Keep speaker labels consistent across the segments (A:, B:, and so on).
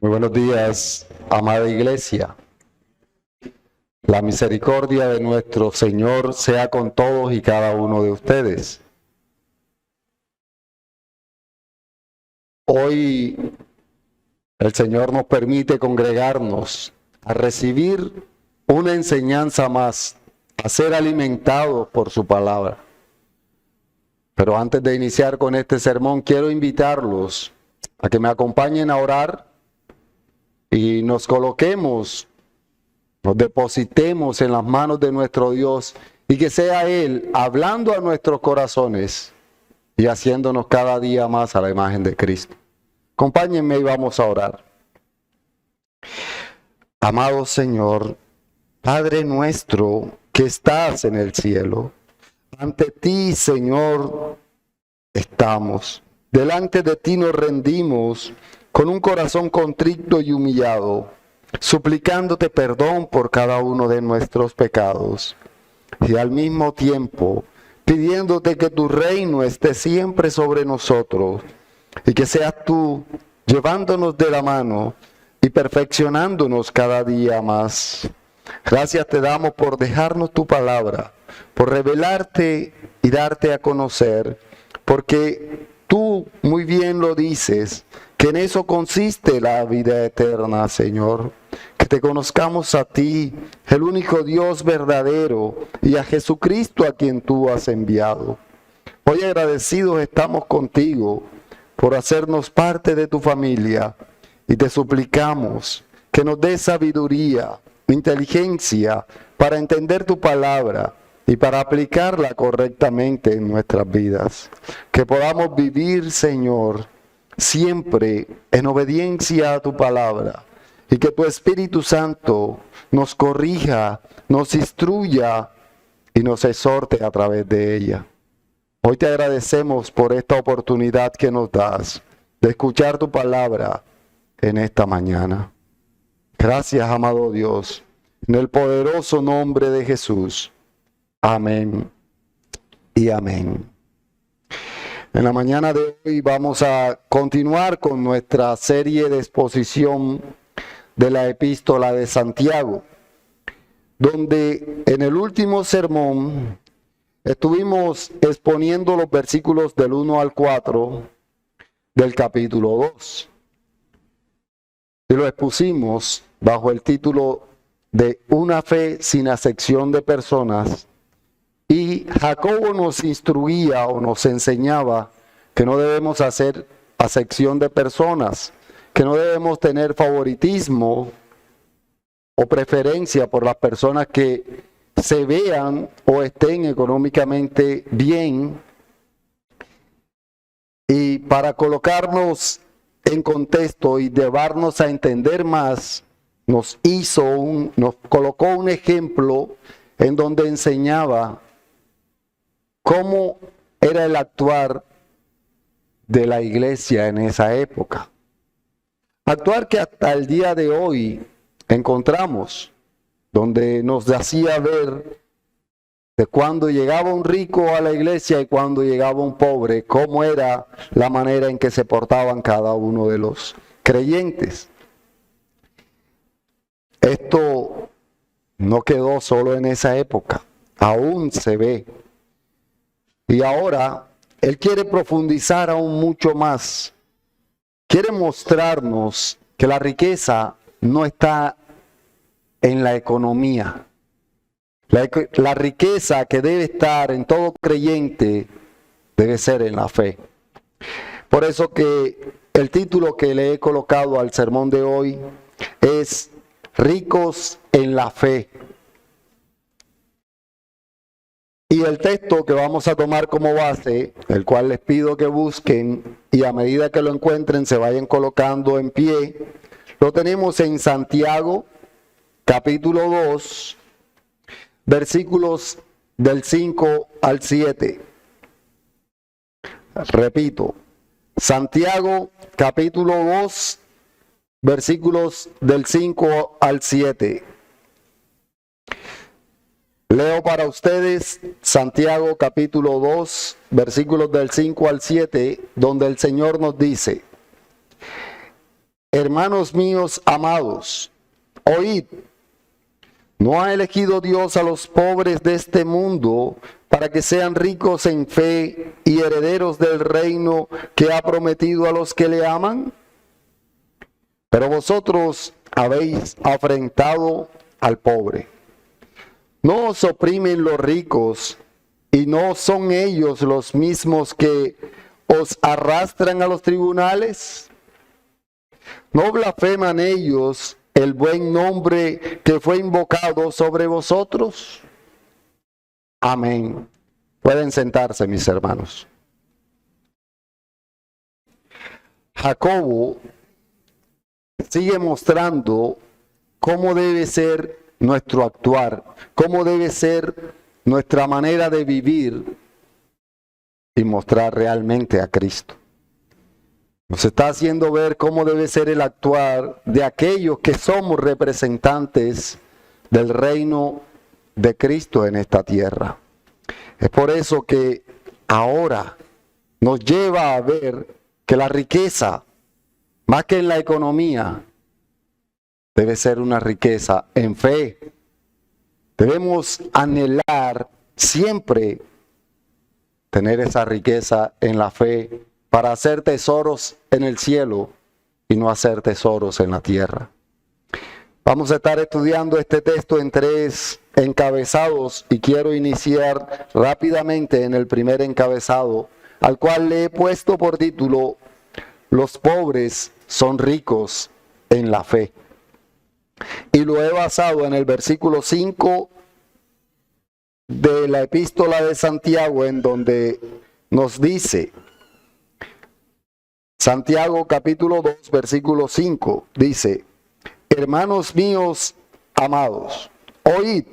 A: Muy buenos días, amada iglesia. La misericordia de nuestro Señor sea con todos y cada uno de ustedes. Hoy el Señor nos permite congregarnos a recibir una enseñanza más, a ser alimentados por su palabra. Pero antes de iniciar con este sermón, quiero invitarlos a que me acompañen a orar y nos coloquemos, nos depositemos en las manos de nuestro Dios y que sea Él hablando a nuestros corazones y haciéndonos cada día más a la imagen de Cristo. Acompáñenme y vamos a orar. Amado Señor, Padre nuestro que estás en el cielo, ante ti, Señor, estamos. Delante de ti nos rendimos con un corazón contrito y humillado, suplicándote perdón por cada uno de nuestros pecados y al mismo tiempo pidiéndote que tu reino esté siempre sobre nosotros y que seas tú llevándonos de la mano y perfeccionándonos cada día más. Gracias te damos por dejarnos tu palabra, por revelarte y darte a conocer, porque tú muy bien lo dices, que en eso consiste la vida eterna, Señor. Que te conozcamos a ti, el único Dios verdadero, y a Jesucristo a quien tú has enviado. Hoy agradecidos estamos contigo por hacernos parte de tu familia y te suplicamos que nos des sabiduría, inteligencia para entender tu palabra y para aplicarla correctamente en nuestras vidas. Que podamos vivir, Señor, siempre en obediencia a tu palabra y que tu Espíritu Santo nos corrija, nos instruya y nos exhorte a través de ella. Hoy te agradecemos por esta oportunidad que nos das de escuchar tu palabra en esta mañana. Gracias, amado Dios, en el poderoso nombre de Jesús. Amén y amén. En la mañana de hoy vamos a continuar con nuestra serie de exposición de la epístola de Santiago, donde en el último sermón estuvimos exponiendo los versículos del 1 al 4 del capítulo 2. Y lo expusimos bajo el título de Una fe sin acepción de personas. Y Jacobo nos instruía o nos enseñaba que no debemos hacer acepción de personas, que no debemos tener favoritismo o preferencia por las personas que se vean o estén económicamente bien. Y para colocarnos en contexto y llevarnos a entender más, nos colocó un ejemplo en donde enseñaba cómo era el actuar de la iglesia en esa época. Actuar que hasta el día de hoy encontramos, donde nos hacía ver de cuando llegaba un rico a la iglesia y cuando llegaba un pobre, cómo era la manera en que se portaban cada uno de los creyentes. Esto no quedó solo en esa época, aún se ve. Y ahora Él quiere profundizar aún mucho más. Quiere mostrarnos que la riqueza no está en la economía. La riqueza que debe estar en todo creyente debe ser en la fe. Por eso que el título que le he colocado al sermón de hoy es Ricos en la fe. Y el texto que vamos a tomar como base, el cual les pido que busquen y a medida que lo encuentren se vayan colocando en pie, lo tenemos en Santiago, capítulo 2, versículos del 5 al 7. Repito, Santiago, capítulo 2, versículos del 5 al 7. Leo para ustedes Santiago capítulo 2, versículos del 5 al 7, donde el Señor nos dice: hermanos míos amados, oíd, ¿no ha elegido Dios a los pobres de este mundo para que sean ricos en fe y herederos del reino que ha prometido a los que le aman? Pero vosotros habéis afrentado al pobre. ¿No os oprimen los ricos y no son ellos los mismos que os arrastran a los tribunales? ¿No blasfeman ellos el buen nombre que fue invocado sobre vosotros? Amén. Pueden sentarse, mis hermanos. Jacobo sigue mostrando cómo debe ser nuestro actuar, cómo debe ser nuestra manera de vivir y mostrar realmente a Cristo. Nos está haciendo ver cómo debe ser el actuar de aquellos que somos representantes del reino de Cristo en esta tierra. Es por eso que ahora nos lleva a ver que la riqueza, más que en la economía, debe ser una riqueza en fe. Debemos anhelar siempre tener esa riqueza en la fe para hacer tesoros en el cielo y no hacer tesoros en la tierra. Vamos a estar estudiando este texto en 3 encabezados y quiero iniciar rápidamente en el primer encabezado, al cual le he puesto por título: los pobres son ricos en la fe. Y lo he basado en el versículo 5 de la epístola de Santiago, en donde nos dice, Santiago capítulo 2, versículo 5, dice: hermanos míos amados, oíd,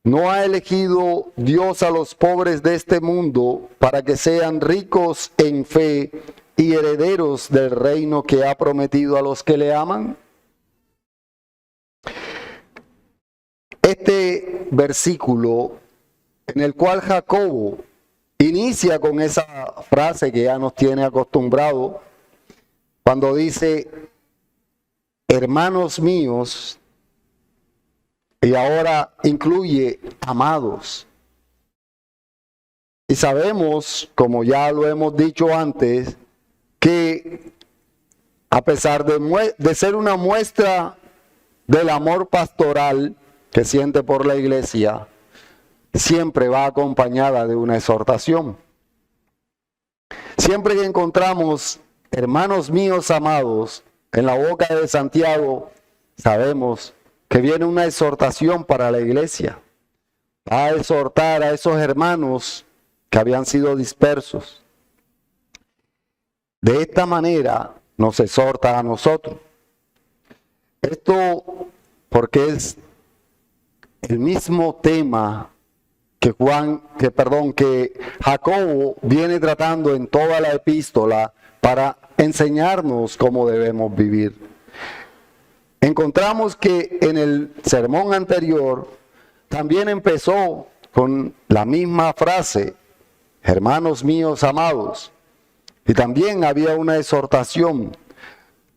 A: ¿no ha elegido Dios a los pobres de este mundo para que sean ricos en fe y herederos del reino que ha prometido a los que le aman? Este versículo, en el cual Jacobo inicia con esa frase que ya nos tiene acostumbrado, cuando dice, hermanos míos, y ahora incluye amados. Y sabemos, como ya lo hemos dicho antes, que a pesar de ser una muestra del amor pastoral que siente por la iglesia, siempre va acompañada de una exhortación. Siempre que encontramos hermanos míos amados en la boca de Santiago, sabemos que viene una exhortación para la iglesia. Va a exhortar a esos hermanos que habían sido dispersos. De esta manera nos exhorta a nosotros. Esto porque es el mismo tema que Jacobo viene tratando en toda la epístola para enseñarnos cómo debemos vivir. Encontramos que en el sermón anterior también empezó con la misma frase, hermanos míos amados, y también había una exhortación,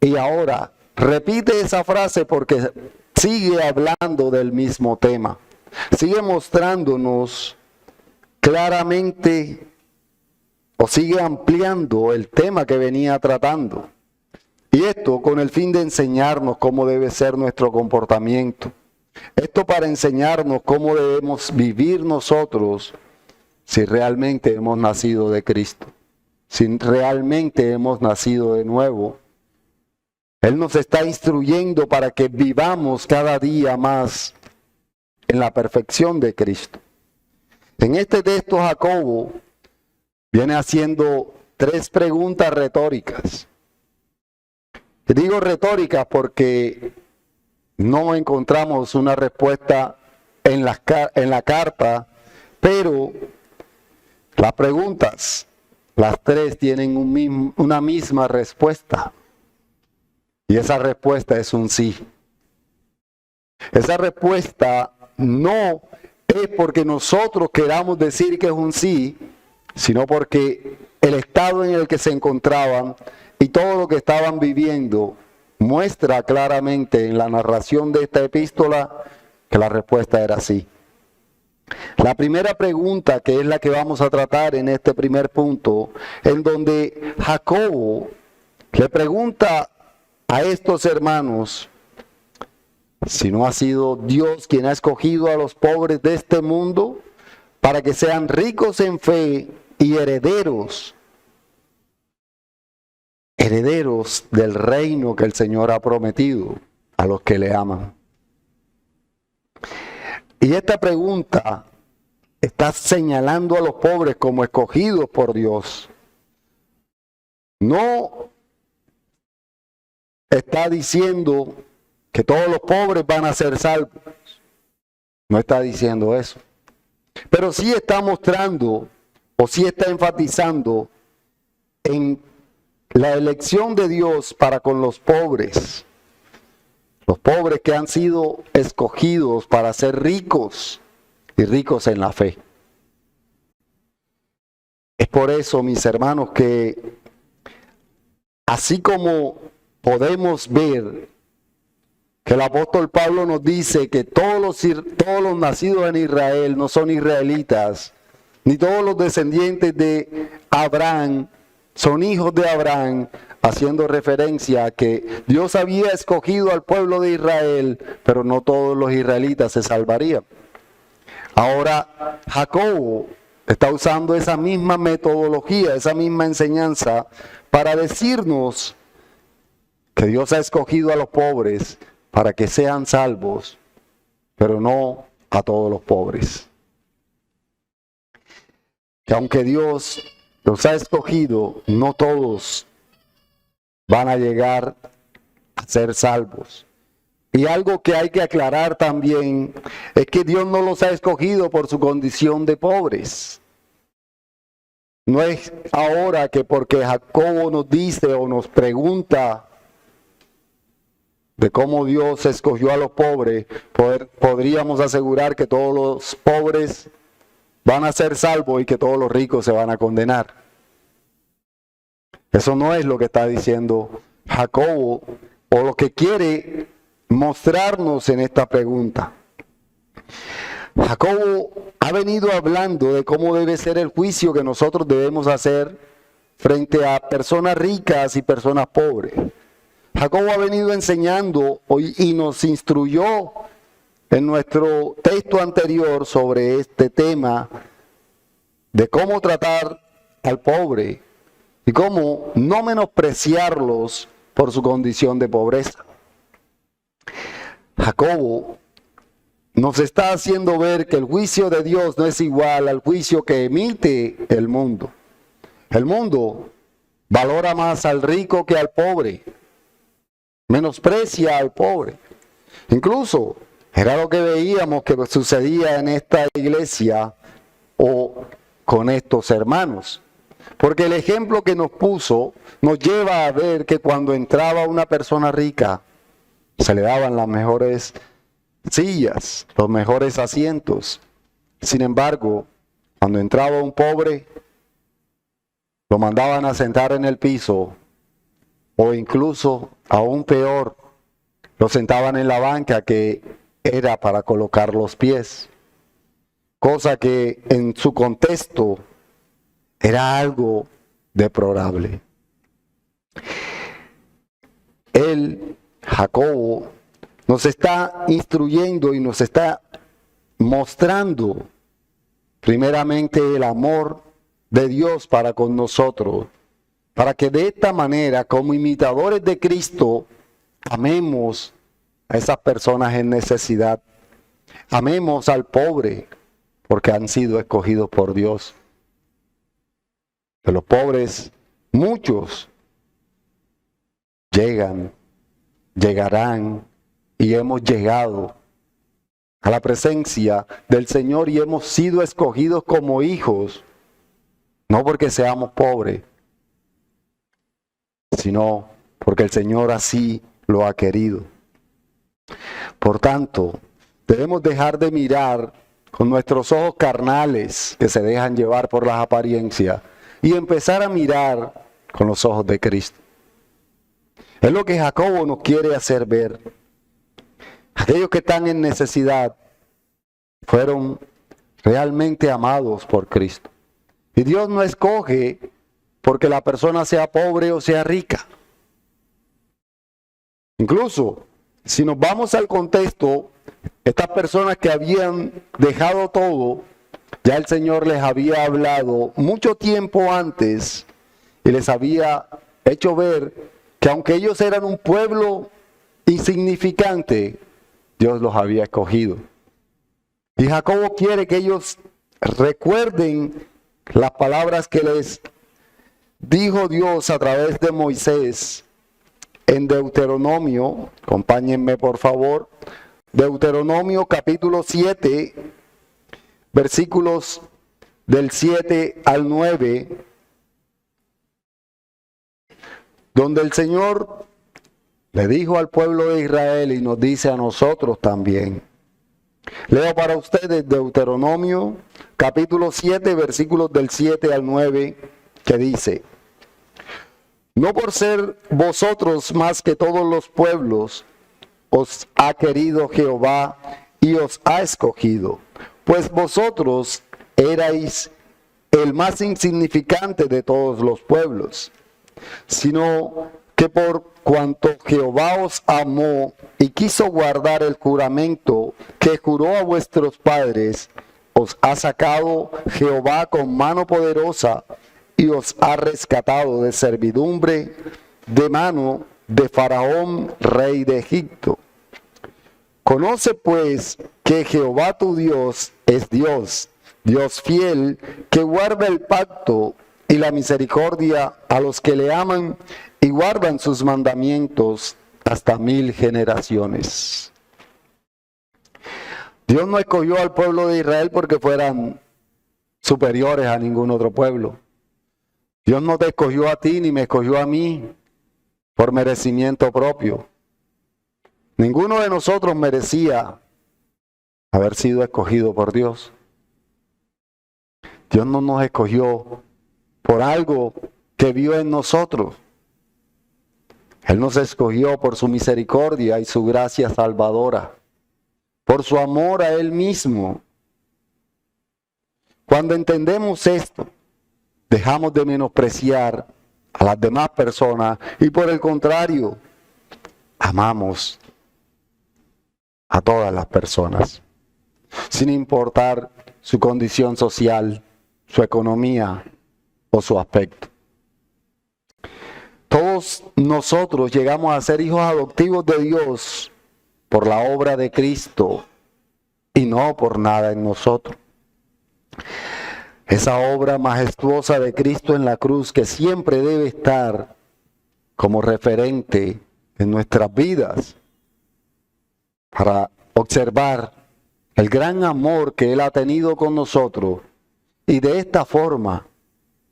A: y ahora repite esa frase porque sigue hablando del mismo tema, sigue mostrándonos claramente o sigue ampliando el tema que venía tratando. Y esto con el fin de enseñarnos cómo debe ser nuestro comportamiento. Esto para enseñarnos cómo debemos vivir nosotros si realmente hemos nacido de Cristo, si realmente hemos nacido de nuevo. Él nos está instruyendo para que vivamos cada día más en la perfección de Cristo. En este texto Jacobo viene haciendo 3 preguntas retóricas. Digo retóricas porque no encontramos una respuesta en la carta, pero las preguntas, las 3 tienen una misma respuesta. Y esa respuesta es un sí. Esa respuesta no es porque nosotros queramos decir que es un sí, sino porque el estado en el que se encontraban y todo lo que estaban viviendo muestra claramente en la narración de esta epístola que la respuesta era sí. La primera pregunta, que es la que vamos a tratar en este primer punto, en donde Jacobo le pregunta a estos hermanos si no ha sido Dios quien ha escogido a los pobres de este mundo para que sean ricos en fe y herederos del reino que el Señor ha prometido a los que le aman. Y esta pregunta está señalando a los pobres como escogidos por Dios. No está diciendo que todos los pobres van a ser salvos. No está diciendo eso. Pero sí está mostrando, o sí está enfatizando en la elección de Dios para con los pobres. Los pobres que han sido escogidos para ser ricos y ricos en la fe. Es por eso, mis hermanos, que así como podemos ver que el apóstol Pablo nos dice que todos los nacidos en Israel no son israelitas, ni todos los descendientes de Abraham son hijos de Abraham, haciendo referencia a que Dios había escogido al pueblo de Israel, pero no todos los israelitas se salvarían. Ahora, Jacobo está usando esa misma metodología, esa misma enseñanza, para decirnos que Dios ha escogido a los pobres para que sean salvos, pero no a todos los pobres. Que aunque Dios los ha escogido, no todos van a llegar a ser salvos. Y algo que hay que aclarar también es que Dios no los ha escogido por su condición de pobres. No es ahora que porque Jacobo nos dice o nos pregunta de cómo Dios escogió a los pobres, podríamos asegurar que todos los pobres van a ser salvos y que todos los ricos se van a condenar. Eso no es lo que está diciendo Jacobo, o lo que quiere mostrarnos en esta pregunta. Jacobo ha venido hablando de cómo debe ser el juicio que nosotros debemos hacer frente a personas ricas y personas pobres. Jacobo ha venido enseñando y nos instruyó en nuestro texto anterior sobre este tema de cómo tratar al pobre y cómo no menospreciarlos por su condición de pobreza. Jacobo nos está haciendo ver que el juicio de Dios no es igual al juicio que emite el mundo. El mundo valora más al rico que al pobre, menosprecia al pobre. Incluso era lo que veíamos que sucedía en esta iglesia o con estos hermanos. Porque el ejemplo que nos puso nos lleva a ver que cuando entraba una persona rica, se le daban las mejores sillas, los mejores asientos. Sin embargo, cuando entraba un pobre, lo mandaban a sentar en el piso, o incluso, aún peor, lo sentaban en la banca que era para colocar los pies. Cosa que en su contexto era algo deplorable. Él, Jacobo, nos está instruyendo y nos está mostrando primeramente el amor de Dios para con nosotros, para que de esta manera, como imitadores de Cristo, amemos a esas personas en necesidad, amemos al pobre, porque han sido escogidos por Dios. De los pobres, muchos llegarán y hemos llegado a la presencia del Señor y hemos sido escogidos como hijos, no porque seamos pobres, sino porque el Señor así lo ha querido. Por tanto, debemos dejar de mirar con nuestros ojos carnales que se dejan llevar por las apariencias y empezar a mirar con los ojos de Cristo. Es lo que Jacobo nos quiere hacer ver. Aquellos que están en necesidad fueron realmente amados por Cristo. Y Dios no escoge porque la persona sea pobre o sea rica. Incluso, si nos vamos al contexto, estas personas que habían dejado todo, ya el Señor les había hablado mucho tiempo antes y les había hecho ver que aunque ellos eran un pueblo insignificante, Dios los había escogido. Y Jacobo quiere que ellos recuerden las palabras que les dijo Dios a través de Moisés en Deuteronomio. Acompáñenme por favor. Deuteronomio capítulo 7, versículos del 7 al 9, donde el Señor le dijo al pueblo de Israel y nos dice a nosotros también. Leo para ustedes Deuteronomio capítulo 7, versículos del 7 al 9, que dice: no por ser vosotros más que todos los pueblos, os ha querido Jehová y os ha escogido, pues vosotros erais el más insignificante de todos los pueblos, sino que por cuanto Jehová os amó y quiso guardar el juramento que juró a vuestros padres, os ha sacado Jehová con mano poderosa y os ha rescatado de servidumbre, de mano de Faraón, rey de Egipto. Conoce pues que Jehová tu Dios es Dios, Dios fiel, que guarda el pacto y la misericordia a los que le aman y guardan sus mandamientos hasta 1000 generaciones. Dios no escogió al pueblo de Israel porque fueran superiores a ningún otro pueblo. Dios no te escogió a ti ni me escogió a mí por merecimiento propio. Ninguno de nosotros merecía haber sido escogido por Dios. Dios no nos escogió por algo que vio en nosotros. Él nos escogió por su misericordia y su gracia salvadora, por su amor a Él mismo. Cuando entendemos esto, dejamos de menospreciar a las demás personas y por el contrario, amamos a todas las personas, sin importar su condición social, su economía o su aspecto. Todos nosotros llegamos a ser hijos adoptivos de Dios por la obra de Cristo y no por nada en nosotros. Esa obra majestuosa de Cristo en la cruz que siempre debe estar como referente en nuestras vidas para observar el gran amor que Él ha tenido con nosotros y de esta forma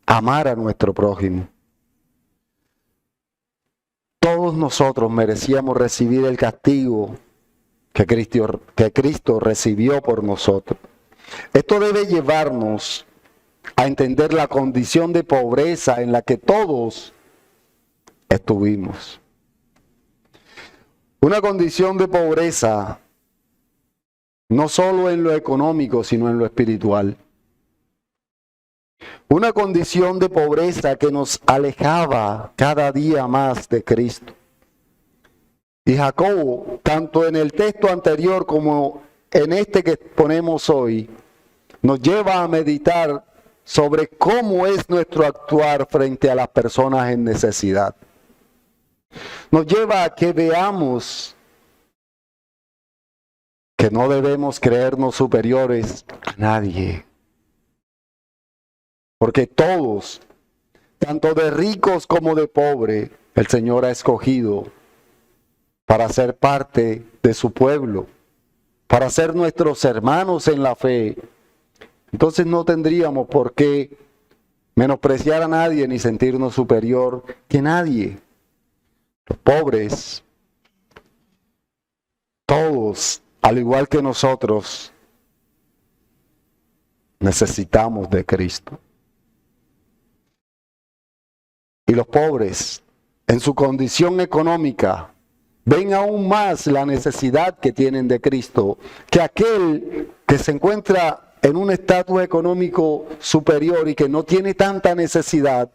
A: amar a nuestro prójimo. Todos nosotros merecíamos recibir el castigo que Cristo recibió por nosotros. Esto debe llevarnos a entender la condición de pobreza en la que todos estuvimos. Una condición de pobreza no solo en lo económico, sino en lo espiritual. Una condición de pobreza que nos alejaba cada día más de Cristo. Y Jacobo, tanto en el texto anterior como en este que ponemos hoy, nos lleva a meditar sobre cómo es nuestro actuar frente a las personas en necesidad. Nos lleva a que veamos que no debemos creernos superiores a nadie. Porque todos, tanto de ricos como de pobres, el Señor ha escogido para ser parte de su pueblo, para ser nuestros hermanos en la fe. Entonces no tendríamos por qué menospreciar a nadie ni sentirnos superior que nadie. Los pobres, todos, al igual que nosotros, necesitamos de Cristo. Y los pobres en su condición económica, ven aún más la necesidad que tienen de Cristo que aquel que se encuentra en un estatus económico superior y que no tiene tanta necesidad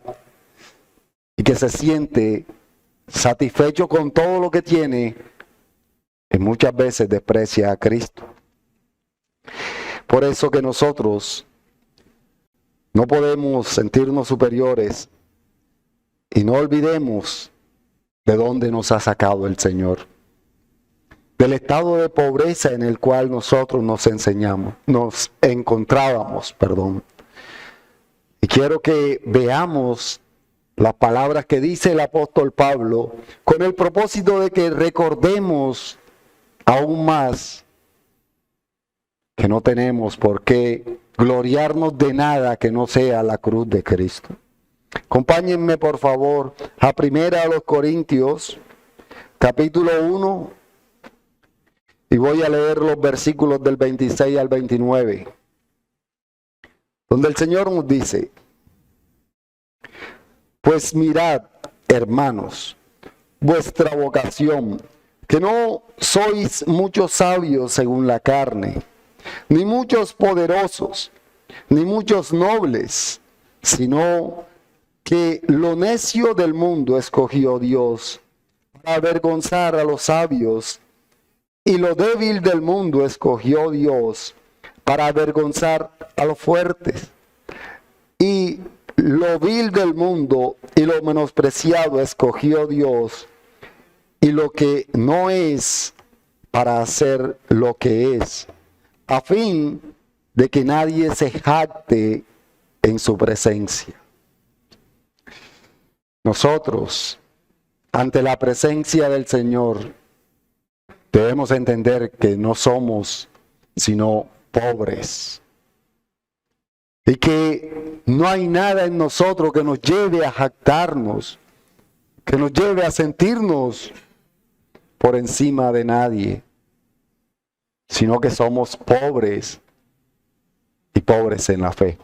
A: y que se siente satisfecho con todo lo que tiene y muchas veces desprecia a Cristo. Por eso que nosotros no podemos sentirnos superiores y no olvidemos de dónde nos ha sacado el Señor. Del estado de pobreza en el cual nosotros nos encontrábamos. Y quiero que veamos las palabras que dice el apóstol Pablo con el propósito de que recordemos aún más que no tenemos por qué gloriarnos de nada que no sea la cruz de Cristo. Acompáñenme por favor a 1 Corintios, capítulo 1, y voy a leer los versículos del 26 al 29, donde el Señor nos dice: pues mirad, hermanos, vuestra vocación, que no sois muchos sabios según la carne, ni muchos poderosos, ni muchos nobles, sino que lo necio del mundo escogió Dios para avergonzar a los sabios, y lo débil del mundo escogió Dios para avergonzar a los fuertes, y lo vil del mundo y lo menospreciado escogió Dios, y lo que no es para hacer lo que es, a fin de que nadie se jacte en su presencia. Nosotros, ante la presencia del Señor, debemos entender que no somos sino pobres. Y que no hay nada en nosotros que nos lleve a jactarnos, que nos lleve a sentirnos por encima de nadie, sino que somos pobres y pobres en la fe.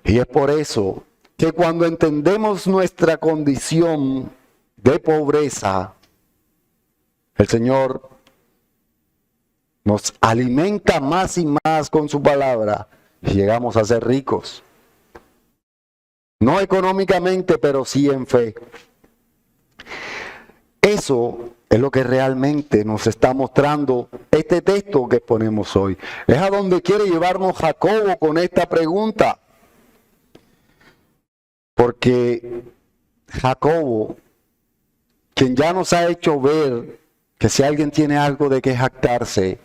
A: Y es por eso que cuando entendemos nuestra condición de pobreza, el Señor nos alimenta más y más con su palabra y llegamos a ser ricos. No económicamente, pero sí en fe. Eso es lo que realmente nos está mostrando este texto que ponemos hoy. Es a donde quiere llevarnos Jacobo con esta pregunta. Porque Jacobo, quien ya nos ha hecho ver que si alguien tiene algo de que jactarse,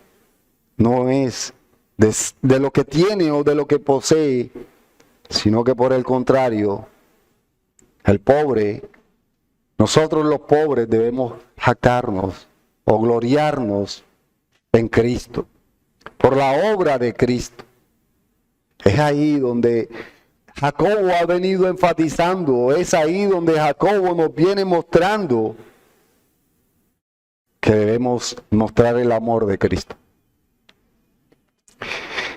A: no es de lo que tiene o de lo que posee, sino que por el contrario, el pobre, nosotros los pobres debemos jactarnos o gloriarnos en Cristo, por la obra de Cristo. Es ahí donde Jacobo ha venido enfatizando, es ahí donde Jacobo nos viene mostrando que debemos mostrar el amor de Cristo.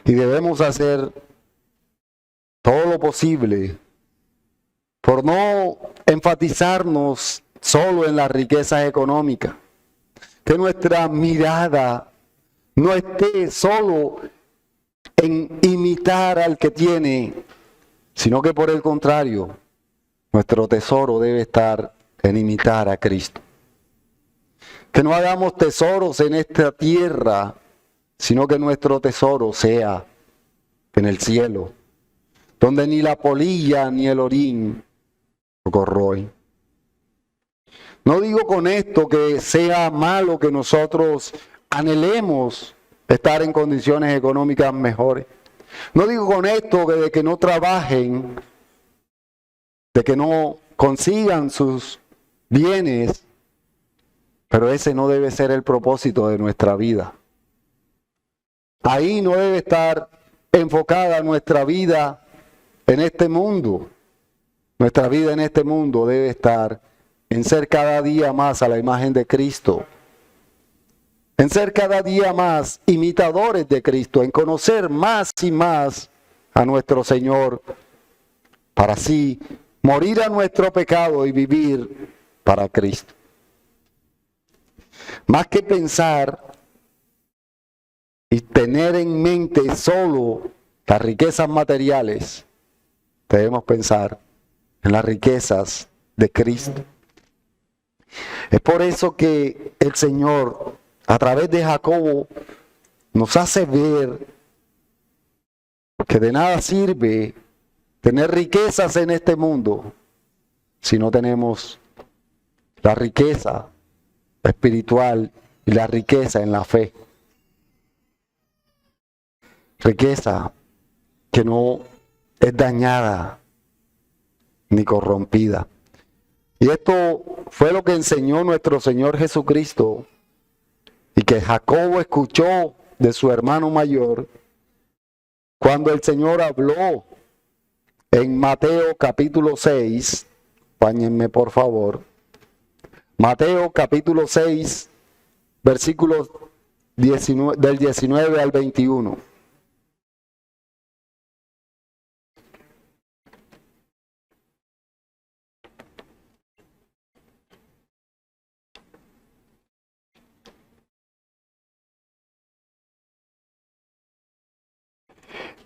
A: Y debemos hacer todo lo posible por no enfatizarnos solo en las riquezas económicas. Que nuestra mirada no esté solo en imitar al que tiene, sino que por el contrario, nuestro tesoro debe estar en imitar a Cristo. Que no hagamos tesoros en esta tierra, sino que nuestro tesoro sea en el cielo, donde ni la polilla ni el orín lo corroen. No digo con esto que sea malo que nosotros anhelemos estar en condiciones económicas mejores. No digo con esto que de que no trabajen, de que no consigan sus bienes, pero ese no debe ser el propósito de nuestra vida. Ahí no debe estar enfocada nuestra vida en este mundo. Nuestra vida en este mundo debe estar en ser cada día más a la imagen de Cristo, en ser cada día más imitadores de Cristo, en conocer más y más a nuestro Señor, para así morir a nuestro pecado y vivir para Cristo. Más que pensar y tener en mente solo las riquezas materiales, debemos pensar en las riquezas de Cristo. Es por eso que el Señor, a través de Jacobo, nos hace ver que de nada sirve tener riquezas en este mundo si no tenemos la riqueza espiritual y la riqueza en la fe. Riqueza que no es dañada ni corrompida. Y esto fue lo que enseñó nuestro Señor Jesucristo y que Jacobo escuchó de su hermano mayor cuando el Señor habló en Mateo capítulo 6, acompáñenme por favor, Mateo capítulo 6, versículos del 19 al 21.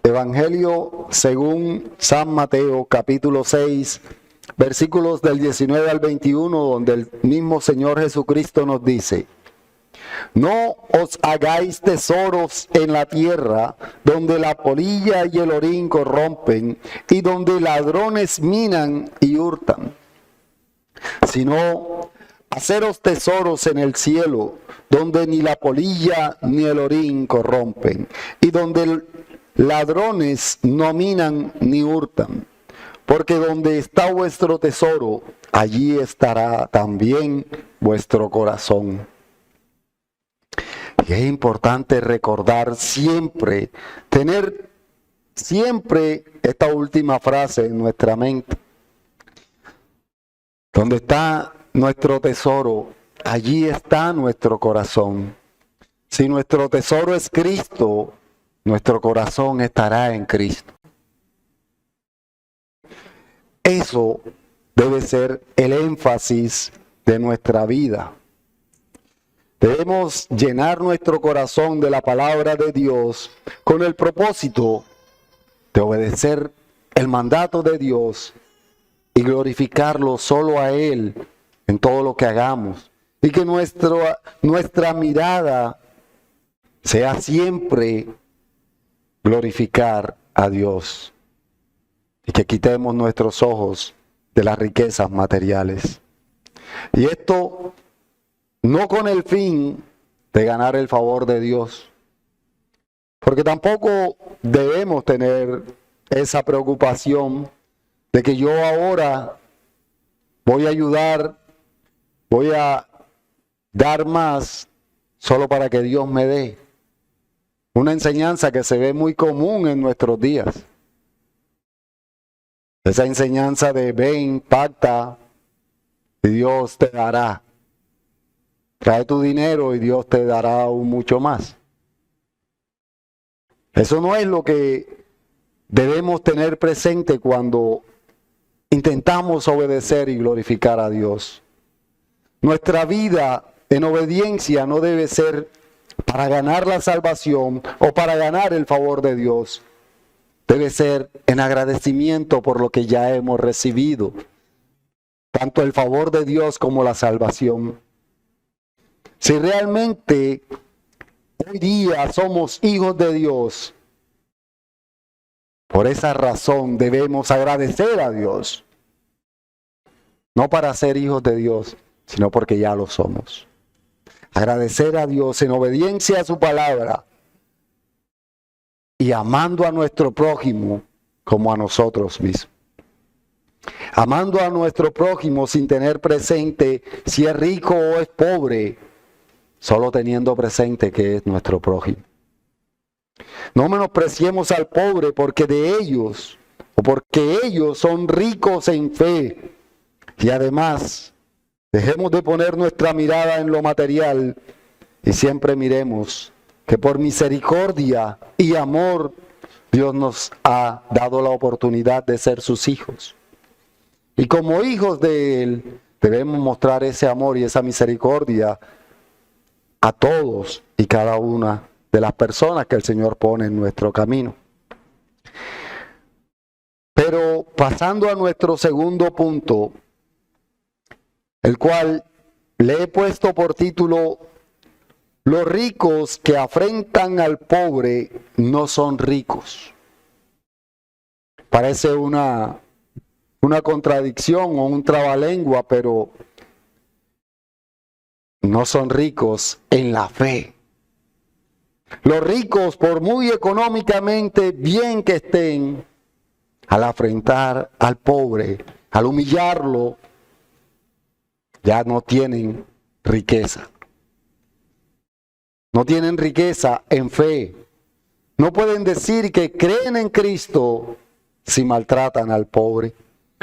A: Evangelio según San Mateo, capítulo 6, versículos del 19 al 21, donde el mismo Señor Jesucristo nos dice: no os hagáis tesoros en la tierra, donde la polilla y el orín corrompen, y donde ladrones minan y hurtan, sino haceros tesoros en el cielo, donde ni la polilla ni el orín corrompen, y donde ladrones no minan ni hurtan, porque donde está vuestro tesoro, allí estará también vuestro corazón. Y es importante recordar siempre, tener siempre esta última frase en nuestra mente. Donde está nuestro tesoro, allí está nuestro corazón. Si nuestro tesoro es Cristo, nuestro corazón estará en Cristo. Eso debe ser el énfasis de nuestra vida. Debemos llenar nuestro corazón de la palabra de Dios con el propósito de obedecer el mandato de Dios y glorificarlo solo a Él en todo lo que hagamos. Y que nuestra mirada sea siempre glorificar a Dios. Y que quitemos nuestros ojos de las riquezas materiales. Y esto no con el fin de ganar el favor de Dios. Porque tampoco debemos tener esa preocupación de que yo ahora voy a ayudar, voy a dar más solo para que Dios me dé. Una enseñanza que se ve muy común en nuestros días. Esa enseñanza de ven, pacta y Dios te dará. Trae tu dinero y Dios te dará aún mucho más. Eso no es lo que debemos tener presente cuando intentamos obedecer y glorificar a Dios. Nuestra vida en obediencia no debe ser para ganar la salvación o para ganar el favor de Dios. Debe ser en agradecimiento por lo que ya hemos recibido, tanto el favor de Dios como la salvación. Si realmente hoy día somos hijos de Dios, por esa razón debemos agradecer a Dios. No para ser hijos de Dios, sino porque ya lo somos. Agradecer a Dios en obediencia a su palabra y amando a nuestro prójimo como a nosotros mismos. Amando a nuestro prójimo sin tener presente si es rico o es pobre, solo teniendo presente que es nuestro prójimo. No menospreciemos al pobre porque de ellos, o porque ellos son ricos en fe. Y además, dejemos de poner nuestra mirada en lo material y siempre miremos que por misericordia y amor Dios nos ha dado la oportunidad de ser sus hijos. Y como hijos de Él, debemos mostrar ese amor y esa misericordia a todos y cada una de las personas que el Señor pone en nuestro camino. Pero pasando a nuestro segundo punto, el cual le he puesto por título: los ricos que afrentan al pobre no son ricos. Parece una contradicción o un trabalengua, pero no son ricos en la fe. Los ricos, por muy económicamente bien que estén, al afrentar al pobre, al humillarlo, ya no tienen riqueza. No tienen riqueza en fe. No pueden decir que creen en Cristo si maltratan al pobre.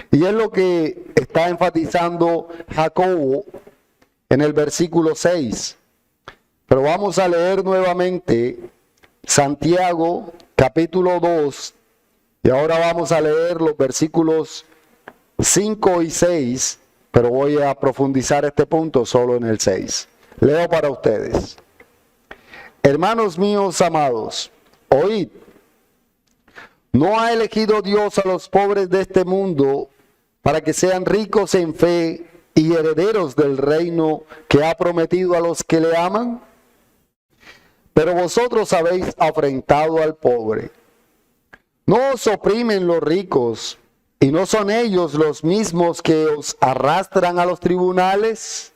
A: Y es lo que está enfatizando Jacobo en el versículo 6. Pero vamos a leer nuevamente Santiago capítulo 2. Y ahora vamos a leer los versículos 5 y 6. Pero voy a profundizar este punto solo en el 6. Leo para ustedes. Hermanos míos amados, oíd. ¿No ha elegido Dios a los pobres de este mundo para que sean ricos en fe y herederos del reino que ha prometido a los que le aman? Pero vosotros habéis afrentado al pobre. ¿No os oprimen los ricos y no son ellos los mismos que os arrastran a los tribunales?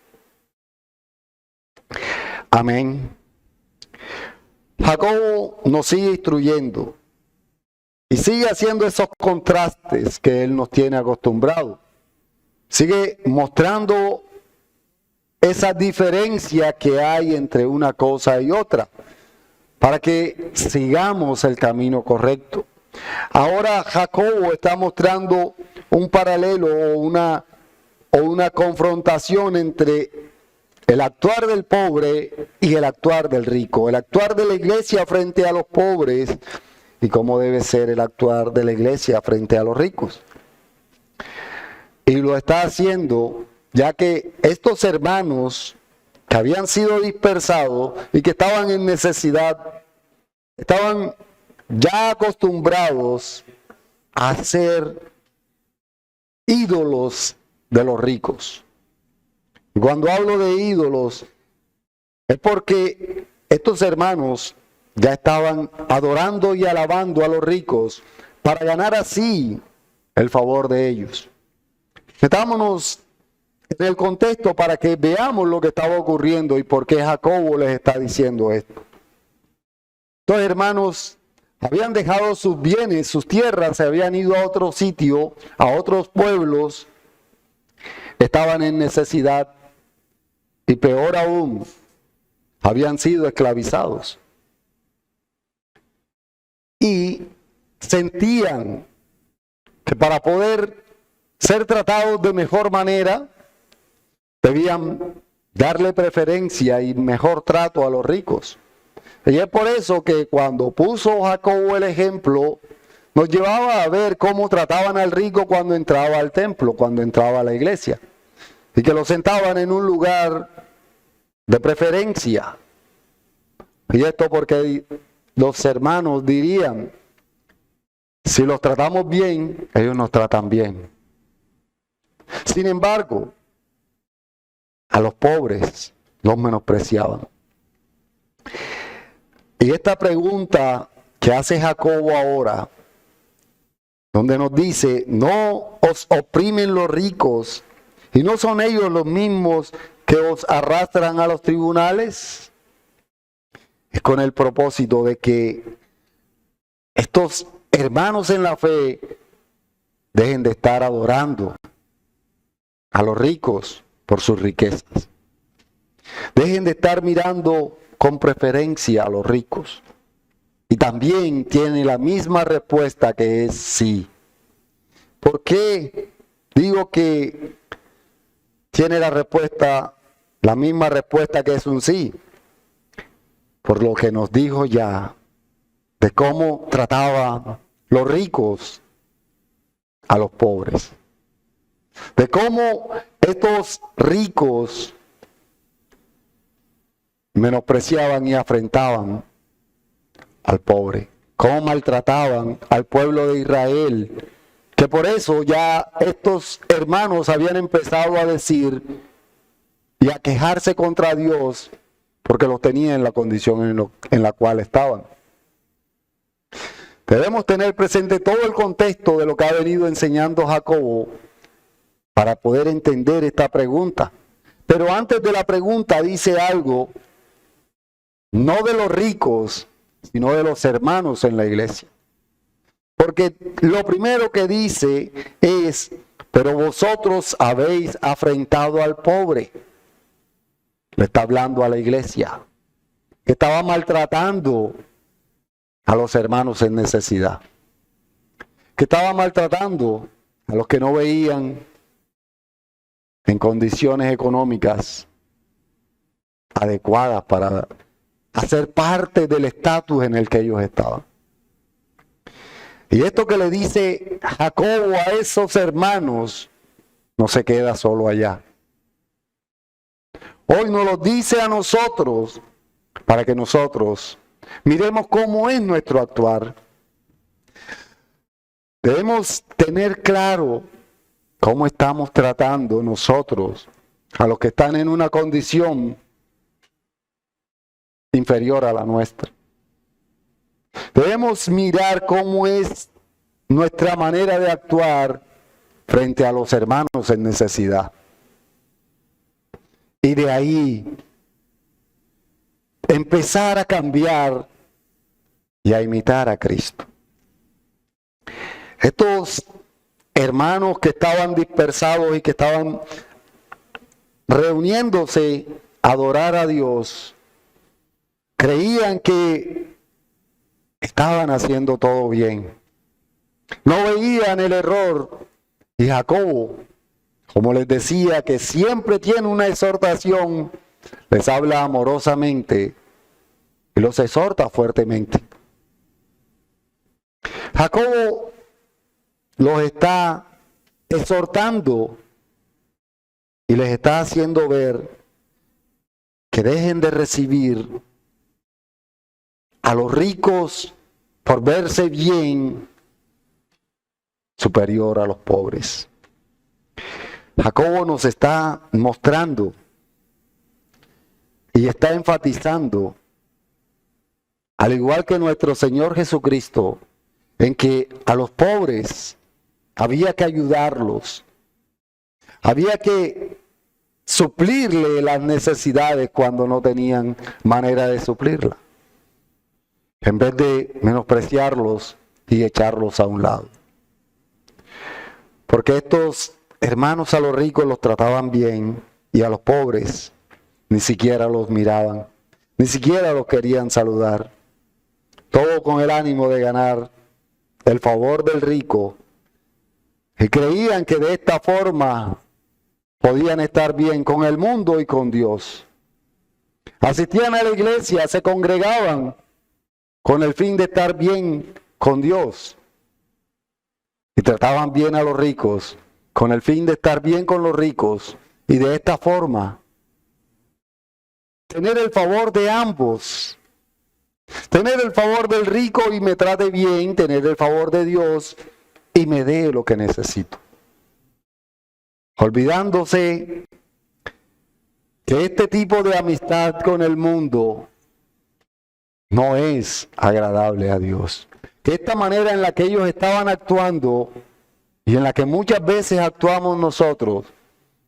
A: Amén. Jacobo nos sigue instruyendo y sigue haciendo esos contrastes que él nos tiene acostumbrados. Sigue mostrando esa diferencia que hay entre una cosa y otra, para que sigamos el camino correcto. Ahora Jacobo está mostrando un paralelo o una confrontación entre el actuar del pobre y el actuar del rico. El actuar de la iglesia frente a los pobres y cómo debe ser el actuar de la iglesia frente a los ricos. Y lo está haciendo ya que estos hermanos que habían sido dispersados y que estaban en necesidad, estaban ya acostumbrados a ser ídolos de los ricos. Y cuando hablo de ídolos, es porque estos hermanos ya estaban adorando y alabando a los ricos para ganar así el favor de ellos. Metámonos en el contexto para que veamos lo que estaba ocurriendo y por qué Jacobo les está diciendo esto. Estos hermanos habían dejado sus bienes, sus tierras, se habían ido a otro sitio, a otros pueblos, estaban en necesidad y peor aún, habían sido esclavizados. Y sentían que para poder ser tratados de mejor manera, debían darle preferencia y mejor trato a los ricos. Y es por eso que cuando puso Jacobo el ejemplo, nos llevaba a ver cómo trataban al rico cuando entraba al templo, cuando entraba a la iglesia. Y que lo sentaban en un lugar de preferencia. Y esto porque los hermanos dirían, si los tratamos bien, ellos nos tratan bien. Sin embargo, a los pobres los menospreciaban. Y esta pregunta que hace Jacobo ahora, donde nos dice, no os oprimen los ricos, y no son ellos los mismos que os arrastran a los tribunales, es con el propósito de que estos hermanos en la fe dejen de estar adorando a los ricos por sus riquezas. Dejen de estar mirando con preferencia a los ricos. Y también tiene la misma respuesta que es sí. ¿Por qué digo que tiene la misma respuesta que es un sí? Por lo que nos dijo ya de cómo trataba los ricos a los pobres. de cómo estos ricos menospreciaban y afrentaban al pobre, cómo maltrataban al pueblo de Israel, que por eso ya estos hermanos habían empezado a decir y a quejarse contra Dios, porque los tenía en la condición en la cual estaban. Debemos tener presente todo el contexto de lo que ha venido enseñando Jacobo para poder entender esta pregunta. Pero antes de la pregunta dice algo, no de los ricos, sino de los hermanos en la iglesia. Porque lo primero que dice es, pero vosotros habéis afrentado al pobre. Le está hablando a la iglesia, que estaba maltratando a los hermanos en necesidad, que estaba maltratando a los que no veían en condiciones económicas adecuadas para hacer parte del estatus en el que ellos estaban. Y esto que le dice Jacobo a esos hermanos no se queda solo allá. Hoy nos lo dice a nosotros para que nosotros miremos cómo es nuestro actuar. Debemos tener claro cómo estamos tratando nosotros a los que están en una condición inferior a la nuestra. Debemos mirar cómo es nuestra manera de actuar frente a los hermanos en necesidad. Y de ahí empezar a cambiar y a imitar a Cristo. Estos hermanos que estaban dispersados y que estaban reuniéndose a adorar a Dios, creían que estaban haciendo todo bien. No veían el error. Y Jacobo, como les decía, que siempre tiene una exhortación, les habla amorosamente y los exhorta fuertemente. Jacobo los está exhortando y les está haciendo ver que dejen de recibir a los ricos por verse bien superior a los pobres. Jacobo nos está mostrando y está enfatizando, al igual que nuestro Señor Jesucristo, en que a los pobres había que ayudarlos, había que suplirle las necesidades cuando no tenían manera de suplirlas, en vez de menospreciarlos y echarlos a un lado. Porque estos hermanos a los ricos los trataban bien y a los pobres ni siquiera los miraban, ni siquiera los querían saludar. Todo con el ánimo de ganar el favor del rico. Y creían que de esta forma podían estar bien con el mundo y con Dios. Asistían a la iglesia, se congregaban con el fin de estar bien con Dios. Y trataban bien a los ricos con el fin de estar bien con los ricos y de esta forma tener el favor de ambos. Tener el favor del rico y me trate bien, tener el favor de Dios y me dé lo que necesito. Olvidándose que este tipo de amistad con el mundo no es agradable a Dios. Que esta manera en la que ellos estaban actuando y en la que muchas veces actuamos nosotros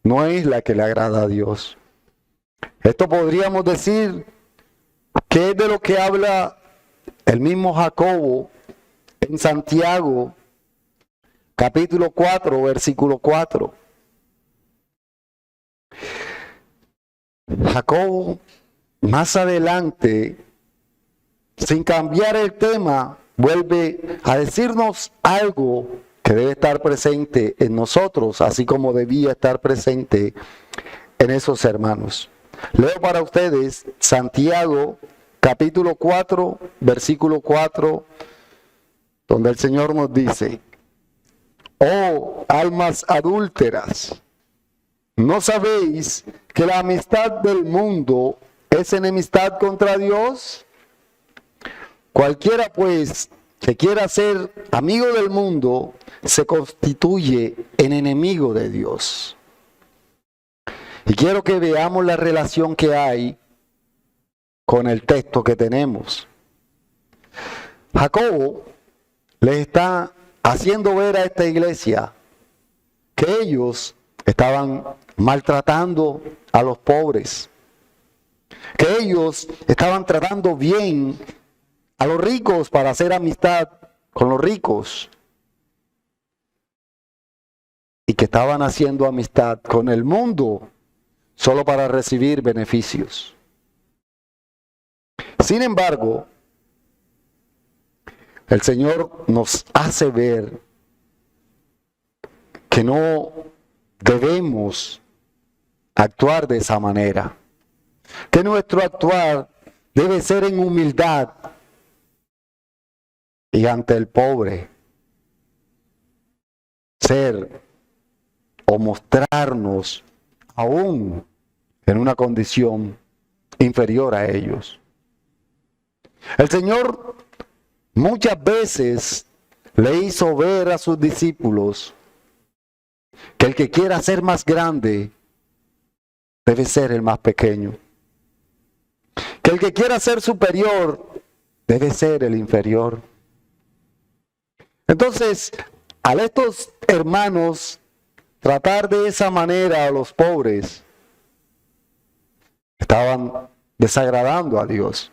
A: no es la que le agrada a Dios. Esto podríamos decir que es de lo que habla el mismo Jacobo en Santiago, capítulo 4, versículo 4. Jacobo, más adelante, sin cambiar el tema, vuelve a decirnos algo que debe estar presente en nosotros, así como debía estar presente en esos hermanos. Leo para ustedes Santiago, capítulo 4, versículo 4, donde el Señor nos dice: Oh, almas adúlteras, ¿no sabéis que la amistad del mundo es enemistad contra Dios? Cualquiera, pues, que quiera ser amigo del mundo, se constituye en enemigo de Dios. Y quiero que veamos la relación que hay con el texto que tenemos. Jacobo les está haciendo ver a esta iglesia que ellos estaban maltratando a los pobres, que ellos estaban tratando bien a los ricos para hacer amistad con los ricos, y que estaban haciendo amistad con el mundo solo para recibir beneficios. Sin embargo, el Señor nos hace ver que no debemos actuar de esa manera, que nuestro actuar debe ser en humildad y ante el pobre, ser o mostrarnos aún en una condición inferior a ellos. El Señor muchas veces le hizo ver a sus discípulos que el que quiera ser más grande debe ser el más pequeño, que el que quiera ser superior debe ser el inferior. Entonces, al estos hermanos tratar de esa manera a los pobres, estaban desagradando a Dios.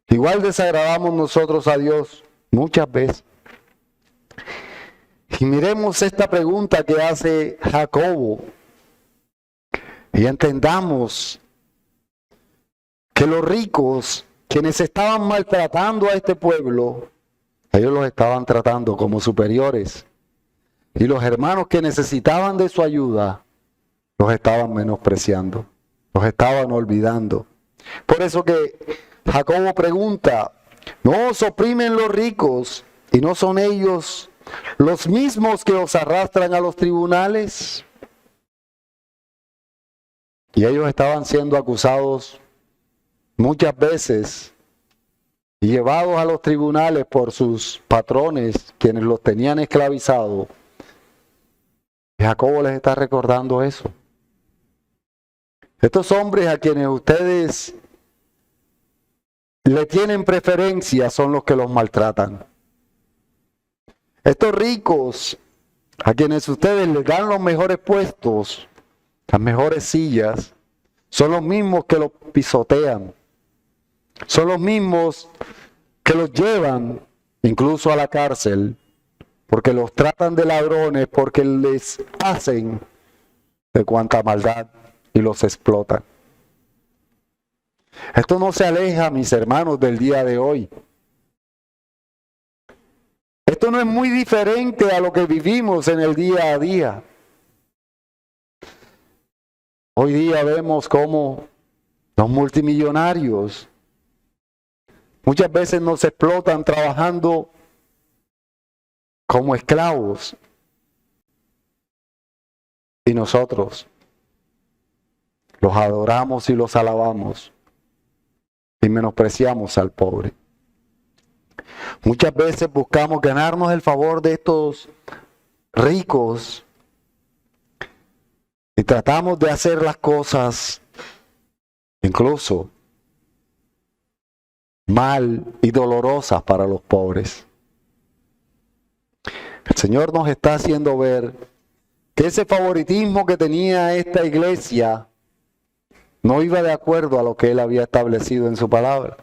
A: Igual desagradamos nosotros a Dios muchas veces. Y miremos esta pregunta que hace Jacobo y entendamos que los ricos, quienes estaban maltratando a este pueblo, ellos los estaban tratando como superiores. Y los hermanos que necesitaban de su ayuda, los estaban menospreciando, los estaban olvidando. Por eso que Jacobo pregunta, ¿no os oprimen los ricos y no son ellos los mismos que os arrastran a los tribunales? Y ellos estaban siendo acusados muchas veces y llevados a los tribunales por sus patrones, quienes los tenían esclavizados. Y Jacobo les está recordando eso. Estos hombres a quienes ustedes le tienen preferencia son los que los maltratan. Estos ricos a quienes ustedes les dan los mejores puestos, las mejores sillas, son los mismos que los pisotean. Son los mismos que los llevan incluso a la cárcel, porque los tratan de ladrones, porque les hacen de cuanta maldad y los explotan. Esto no se aleja, mis hermanos, del día de hoy. Esto no es muy diferente a lo que vivimos en el día a día. Hoy día vemos cómo los multimillonarios muchas veces nos explotan trabajando como esclavos. Y nosotros los adoramos y los alabamos y menospreciamos al pobre. Muchas veces buscamos ganarnos el favor de estos ricos y tratamos de hacer las cosas incluso mal y dolorosas para los pobres. El Señor nos está haciendo ver que ese favoritismo que tenía esta iglesia no iba de acuerdo a lo que Él había establecido en su palabra.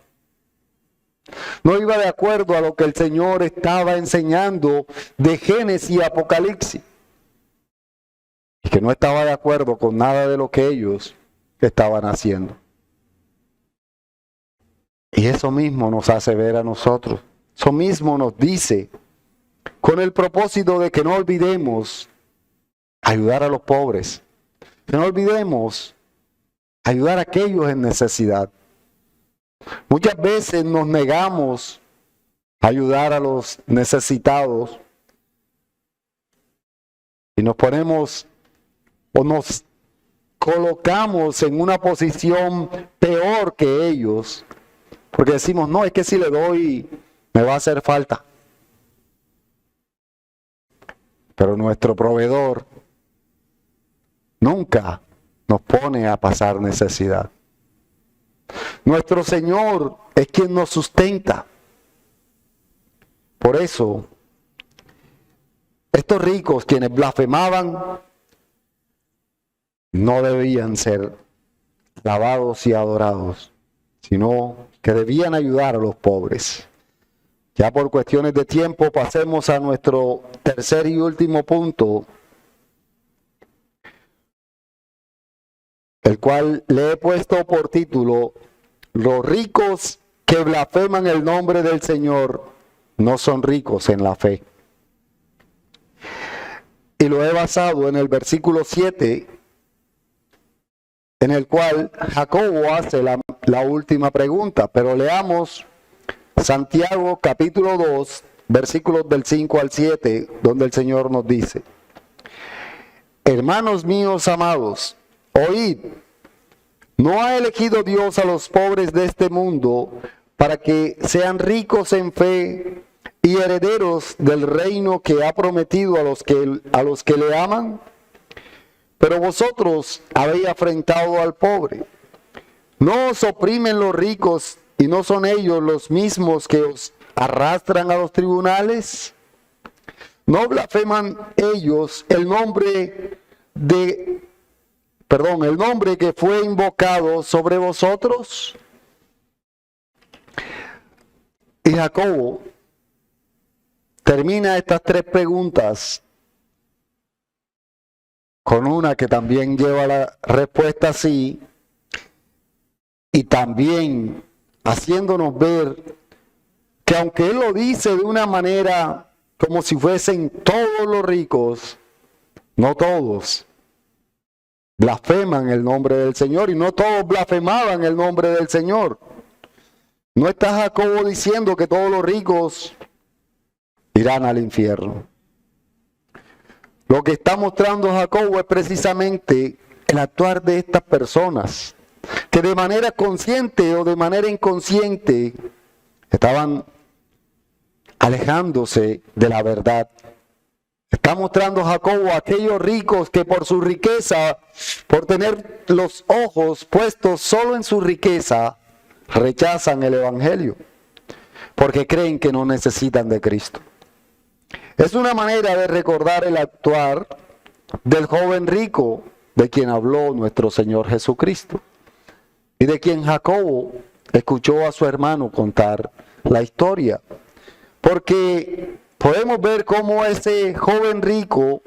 A: No iba de acuerdo a lo que el Señor estaba enseñando de Génesis y Apocalipsis. Y que no estaba de acuerdo con nada de lo que ellos estaban haciendo. Y eso mismo nos hace ver a nosotros. Eso mismo nos dice, con el propósito de que no olvidemos ayudar a los pobres. Que no olvidemos ayudar a aquellos en necesidad. Muchas veces nos negamos a ayudar a los necesitados y nos ponemos o nos colocamos en una posición peor que ellos, porque decimos, no, es que si le doy, me va a hacer falta. Pero nuestro proveedor nunca nos pone a pasar necesidad. Nuestro Señor es quien nos sustenta. Por eso, estos ricos, quienes blasfemaban, no debían ser alabados y adorados, sino que debían ayudar a los pobres. Ya por cuestiones de tiempo pasemos a nuestro tercer y último punto, el cual le he puesto por título: los ricos que blasfeman el nombre del Señor no son ricos en la fe. Y lo he basado en el versículo 7, en el cual Jacobo hace la última pregunta. Pero leamos Santiago capítulo 2, versículos del 5 al 7, donde el Señor nos dice: hermanos míos amados, oíd, ¿no ha elegido Dios a los pobres de este mundo para que sean ricos en fe y herederos del reino que ha prometido a los que le aman? Pero vosotros habéis afrentado al pobre. ¿No os oprimen los ricos y no son ellos los mismos que os arrastran a los tribunales? ¿No blasfeman ellos el nombre que fue invocado sobre vosotros? Y Jacobo termina estas tres preguntas con una que también lleva la respuesta así, y también haciéndonos ver que aunque él lo dice de una manera como si fuesen todos los ricos, no todos blasfeman el nombre del Señor, y no todos blasfemaban el nombre del Señor. No está Jacobo diciendo que todos los ricos irán al infierno. Lo que está mostrando Jacobo es precisamente el actuar de estas personas, que de manera consciente o de manera inconsciente estaban alejándose de la verdad. Está mostrando Jacobo a aquellos ricos que por su riqueza, por tener los ojos puestos solo en su riqueza, rechazan el Evangelio, porque creen que no necesitan de Cristo. Es una manera de recordar el actuar del joven rico de quien habló nuestro Señor Jesucristo y de quien Jacobo escuchó a su hermano contar la historia. Porque podemos ver cómo ese joven rico,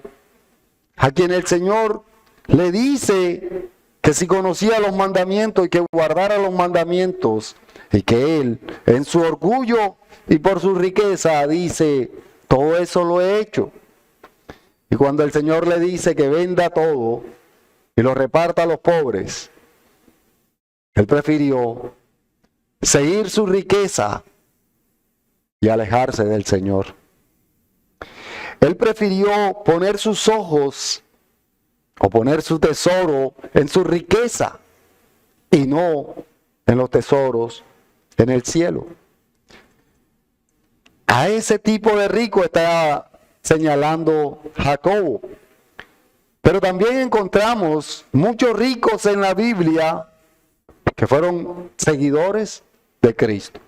A: a quien el Señor le dice que si conocía los mandamientos y que guardara los mandamientos, y que él, en su orgullo y por su riqueza, dice: todo eso lo he hecho. Y cuando el Señor le dice que venda todo y lo reparta a los pobres, él prefirió seguir su riqueza y alejarse del Señor. Él prefirió poner sus ojos o poner su tesoro en su riqueza y no en los tesoros en el cielo. A ese tipo de rico está señalando Jacobo. Pero también encontramos muchos ricos en la Biblia que fueron seguidores de Cristo,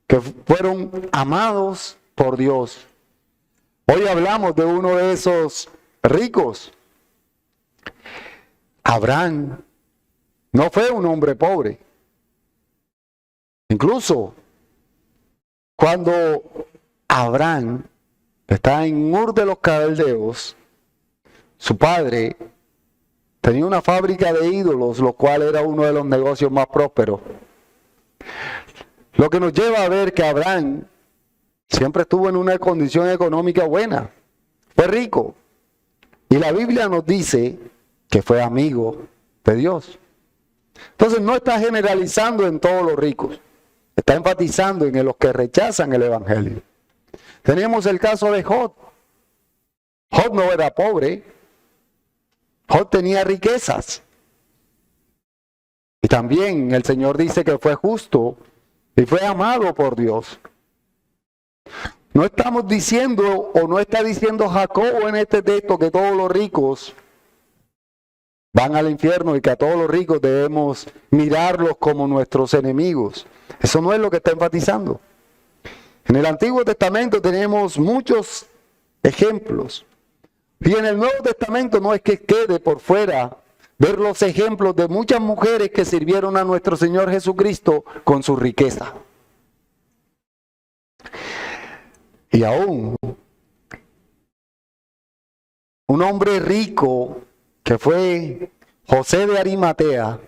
A: que fueron amados por Dios. Hoy hablamos de uno de esos ricos. Abraham no fue un hombre pobre. Incluso cuando Abraham está en Ur de los Caldeos, su padre tenía una fábrica de ídolos, lo cual era uno de los negocios más prósperos. Lo que nos lleva a ver que Abraham siempre estuvo en una condición económica buena, fue rico. Y la Biblia nos dice que fue amigo de Dios. Entonces no está generalizando en todos los ricos, está enfatizando en los que rechazan el Evangelio. Tenemos el caso de Job. Job no era pobre, Job tenía riquezas. Y también el Señor dice que fue justo y fue amado por Dios. No estamos diciendo, o no está diciendo Jacobo en este texto, que todos los ricos van al infierno y que a todos los ricos debemos mirarlos como nuestros enemigos. Eso no es lo que está enfatizando. En el Antiguo Testamento tenemos muchos ejemplos. Y en el Nuevo Testamento no es que quede por fuera ver los ejemplos de muchas mujeres que sirvieron a nuestro Señor Jesucristo con su riqueza. Y aún un hombre rico que fue José de Arimatea,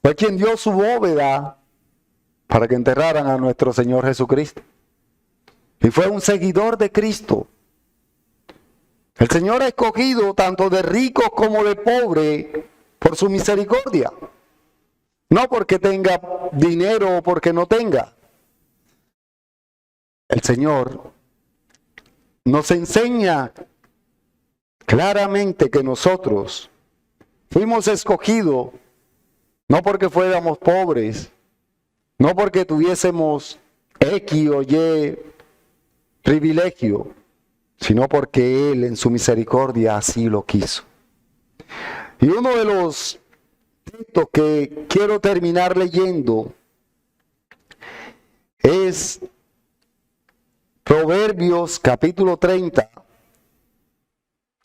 A: fue quien dio su bóveda para que enterraran a nuestro Señor Jesucristo. Y fue un seguidor de Cristo. El Señor ha escogido tanto de ricos como de pobres por su misericordia. No porque tenga dinero o porque no tenga. El Señor nos enseña claramente que nosotros fuimos escogidos no porque fuéramos pobres, no porque tuviésemos X o Y privilegio, sino porque Él en su misericordia así lo quiso. Y uno de los textos que quiero terminar leyendo es Proverbios capítulo 30,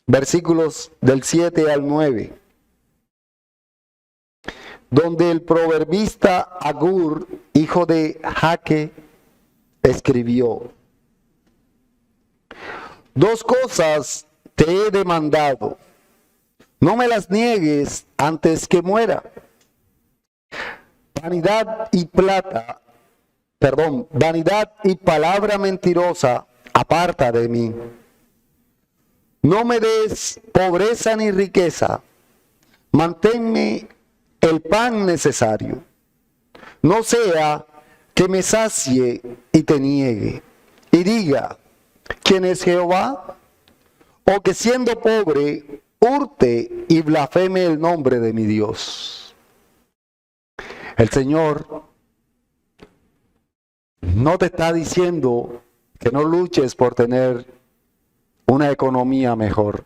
A: versículos del 7 al 9, donde el proverbista Agur, hijo de Jaque, escribió: Dos cosas te he demandado, no me las niegues antes que muera. Vanidad y palabra mentirosa, aparta de mí. No me des pobreza ni riqueza, manténme el pan necesario. No sea que me sacie y te niegue, y diga: ¿quién es Jehová? O que siendo pobre, hurte y blasfeme el nombre de mi Dios. El Señor no te está diciendo que no luches por tener una economía mejor.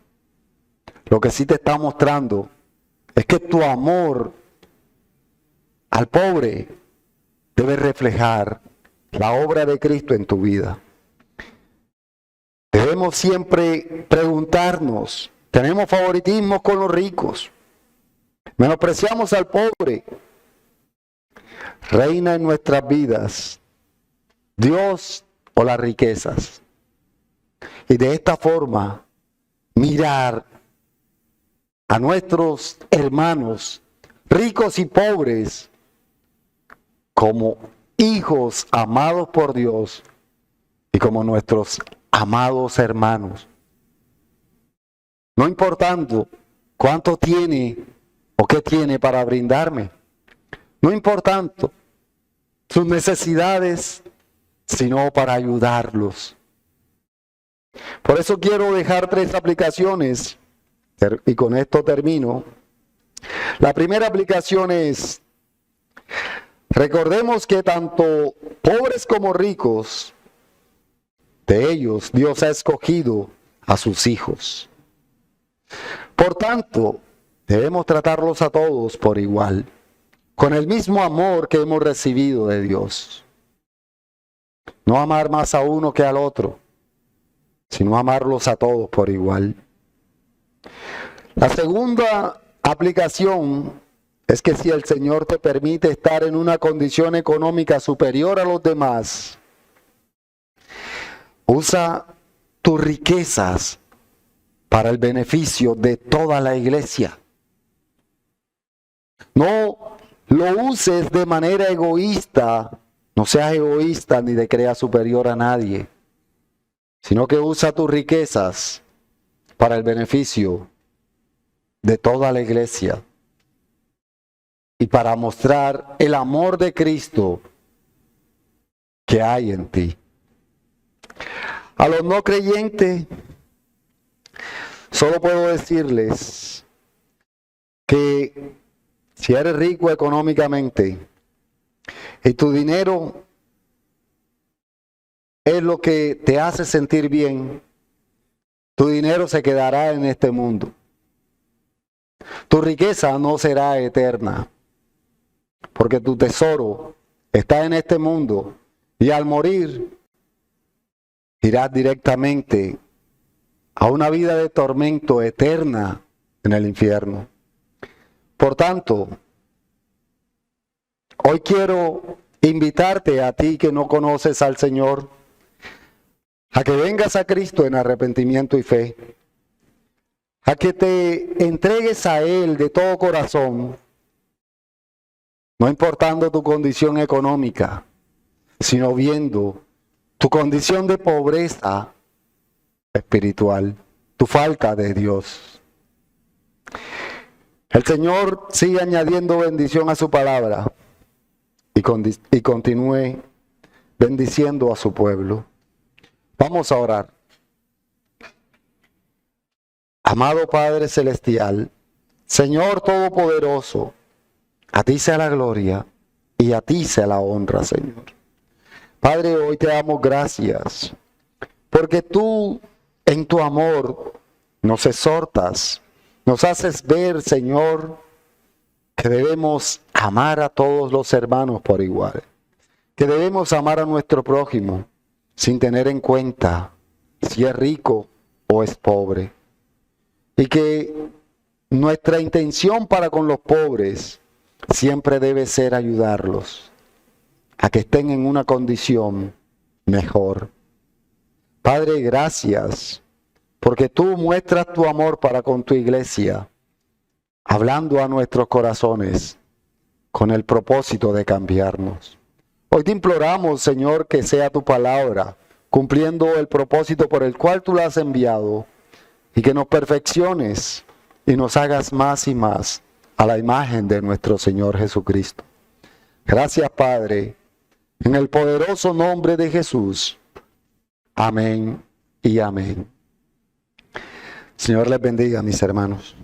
A: Lo que sí te está mostrando es que tu amor al pobre debe reflejar la obra de Cristo en tu vida. Debemos siempre preguntarnos, ¿tenemos favoritismo con los ricos? ¿Menospreciamos al pobre? ¿Reina en nuestras vidas Dios o las riquezas? Y de esta forma, mirar a nuestros hermanos, ricos y pobres, como hijos amados por Dios y como nuestros amados hermanos. No importando cuánto tiene o qué tiene para brindarme. No importando sus necesidades, sino para ayudarlos. Por eso quiero dejar 3 aplicaciones y con esto termino. La primera aplicación es: recordemos que tanto pobres como ricos, de ellos Dios ha escogido a sus hijos. Por tanto, debemos tratarlos a todos por igual, con el mismo amor que hemos recibido de Dios. No amar más a uno que al otro, sino amarlos a todos por igual. La segunda aplicación es que si el Señor te permite estar en una condición económica superior a los demás, usa tus riquezas para el beneficio de toda la iglesia. No lo uses de manera egoísta, no seas egoísta ni te creas superior a nadie, sino que usa tus riquezas para el beneficio de toda la iglesia y para mostrar el amor de Cristo que hay en ti. A los no creyentes, Solo puedo decirles que si eres rico económicamente y tu dinero es lo que te hace sentir bien, tu dinero se quedará en este mundo. Tu riqueza no será eterna, porque tu tesoro está en este mundo y al morir irás directamente a una vida de tormento eterna en el infierno. Por tanto, hoy quiero invitarte a ti que no conoces al Señor, a que vengas a Cristo en arrepentimiento y fe, a que te entregues a Él de todo corazón, no importando tu condición económica, sino viendo tu condición de pobreza espiritual, tu falta de Dios. El Señor sigue añadiendo bendición a su palabra y continúe bendiciendo a su pueblo. Vamos a orar. Amado Padre Celestial, Señor Todopoderoso, a ti sea la gloria y a ti sea la honra, Señor. Padre, hoy te damos gracias, porque tú en tu amor nos exhortas, nos haces ver, Señor, que debemos amar a todos los hermanos por igual, que debemos amar a nuestro prójimo sin tener en cuenta si es rico o es pobre. Y que nuestra intención para con los pobres siempre debe ser ayudarlos a que estén en una condición mejor. Padre, gracias, porque tú muestras tu amor para con tu iglesia, hablando a nuestros corazones con el propósito de cambiarnos. Hoy te imploramos, Señor, que sea tu palabra, cumpliendo el propósito por el cual tú la has enviado, y que nos perfecciones y nos hagas más y más a la imagen de nuestro Señor Jesucristo. Gracias, Padre, en el poderoso nombre de Jesús. Amén y amén. Señor les bendiga, mis hermanos.